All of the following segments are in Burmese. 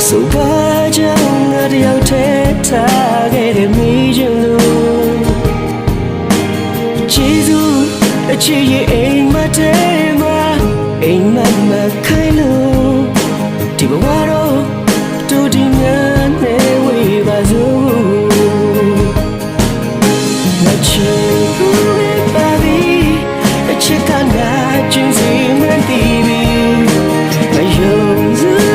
So bajang adiyaw teta gede mijulu Jizu achiye ain matema ain matma kailo Tibawaro to dinane we bazu Nachiku babi achikana jinsi mantibi Mayonzu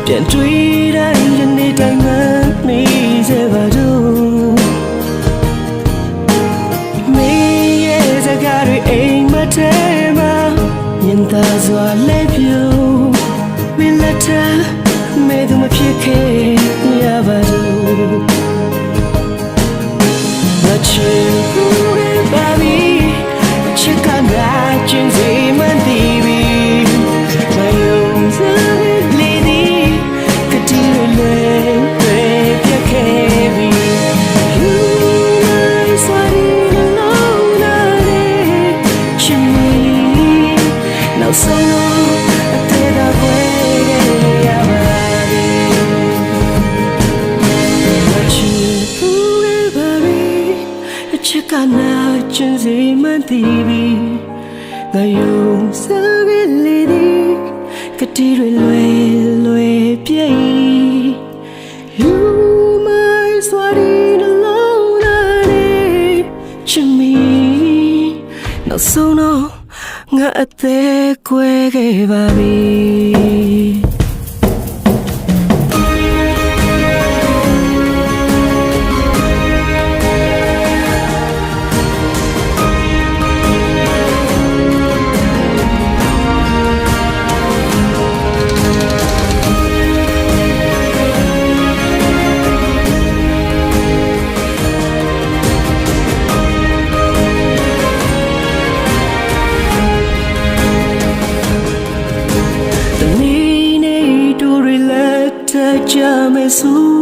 ပြန်တွေ့တိုင်းယနေ့တိုင်းမှမေးစေပါတော့မေးရဲ့စကားတွေအိမ်မထဲမှာမြင်သာစွာလဲပြူမင်းလက်ထမဲသူမဖြစ်ခဲ့ရပါတော့ငါချစ်ဘူးရဲ့ပါဘီချစ်ကနာကျင်းစီမှန်တည်ပြီမယုံစချင်းစီမှန်တည်ပြီငါယုံစားကလေးဒီကတိတွေလွယ်ပြည့် You my sweating alone and chimney နောက်ဆုံးတော့ငါအသက်ကွဲခဲ့ပါပြီကြမယ်ဆို